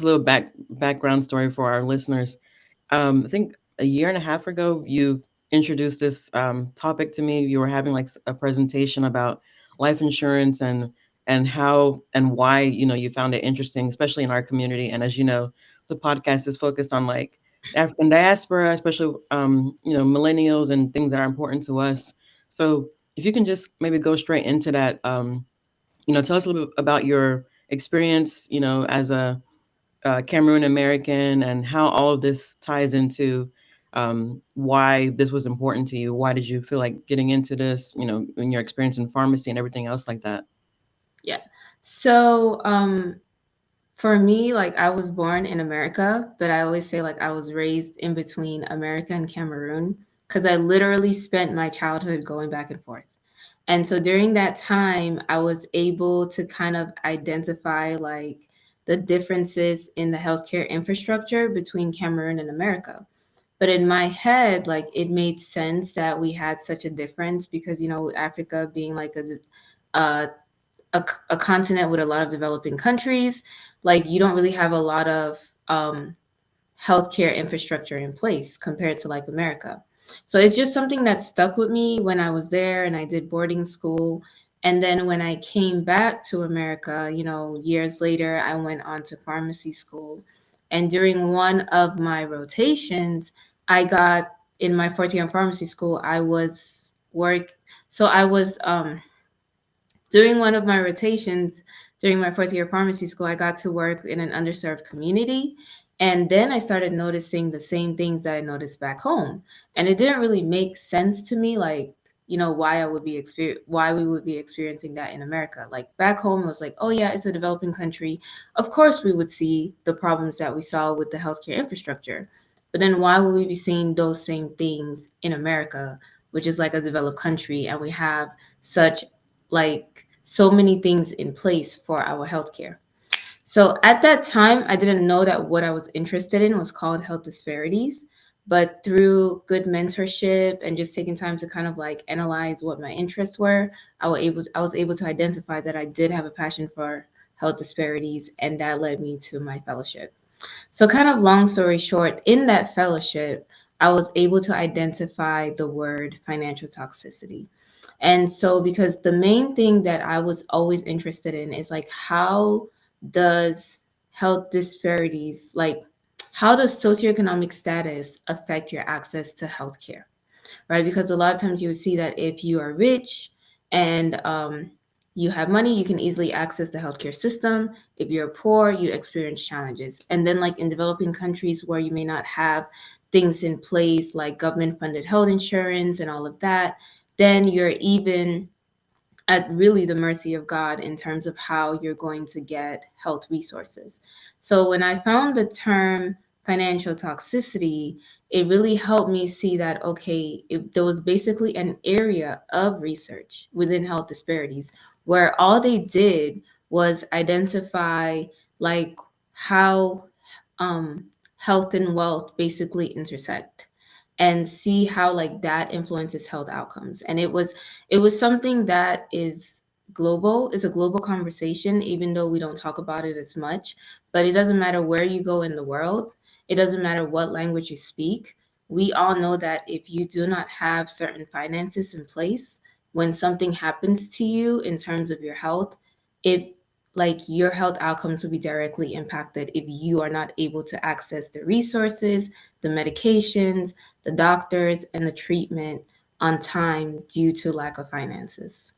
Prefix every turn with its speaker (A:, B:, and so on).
A: a little background story for our listeners. I think a year and a half ago, you introduced this topic to me. You were having like a presentation about life insurance and how and why you found it interesting, especially in our community. And as you know, the podcast is focused on like the African diaspora, especially millennials and things that are important to us. So if you can just maybe go straight into that, tell us a little bit about your experience, as a Cameroon-American, and how all of this ties into why this was important to you. Why did you feel like getting into this, in your experience in pharmacy and everything else like that?
B: Yeah. So, for me, like I was born in America, but I always say like I was raised in between America and Cameroon because I literally spent my childhood going back and forth. And so during that time, I was able to kind of identify like the differences in the healthcare infrastructure between Cameroon and America. But in my head, like it made sense that we had such a difference because, Africa being like a, a continent with a lot of developing countries, like you don't really have a lot of healthcare infrastructure in place compared to like America. So it's just something that stuck with me when I was there and I did boarding school. And then when I came back to America, years later, I went on to pharmacy school. And during one of my rotations, I got in my fourth year in pharmacy school, I was work. So I was during one of my rotations during my fourth year of pharmacy school, I got to work in an underserved community. And then I started noticing the same things that I noticed back home. And it didn't really make sense to me, like, why we would be experiencing that in America. Like back home, it was like, oh yeah, it's a developing country. Of course, we would see the problems that we saw with the healthcare infrastructure. But then why would we be seeing those same things in America, which is like a developed country, and we have such like so many things in place for our healthcare. So at that time, I didn't know that what I was interested in was called health disparities. But through good mentorship and just taking time to kind of like analyze what my interests were, I was able to identify that I did have a passion for health disparities, and that led me to my fellowship. So kind of long story short, in that fellowship, I was able to identify the word financial toxicity. And so, because the main thing that I was always interested in is like, how does health disparities, like, how does socioeconomic status affect your access to healthcare, right? Because a lot of times you would see that if you are rich and you have money, you can easily access the healthcare system. If you're poor, you experience challenges. And then, like in developing countries where you may not have things in place like government funded health insurance and all of that, then you're even at really the mercy of God in terms of how you're going to get health resources. So when I found the term financial toxicity, it really helped me see that, okay, there was basically an area of research within health disparities where all they did was identify like how um, health and wealth basically intersect and see how like that influences health outcomes. And it was something that is global. It's a global conversation, even though we don't talk about it as much. But it doesn't matter where you go in the world, it doesn't matter what language you speak. We all know that if you do not have certain finances in place, when something happens to you in terms of your health, it like your health outcomes will be directly impacted if you are not able to access the resources, the medications, the doctors, and the treatment on time due to lack of finances.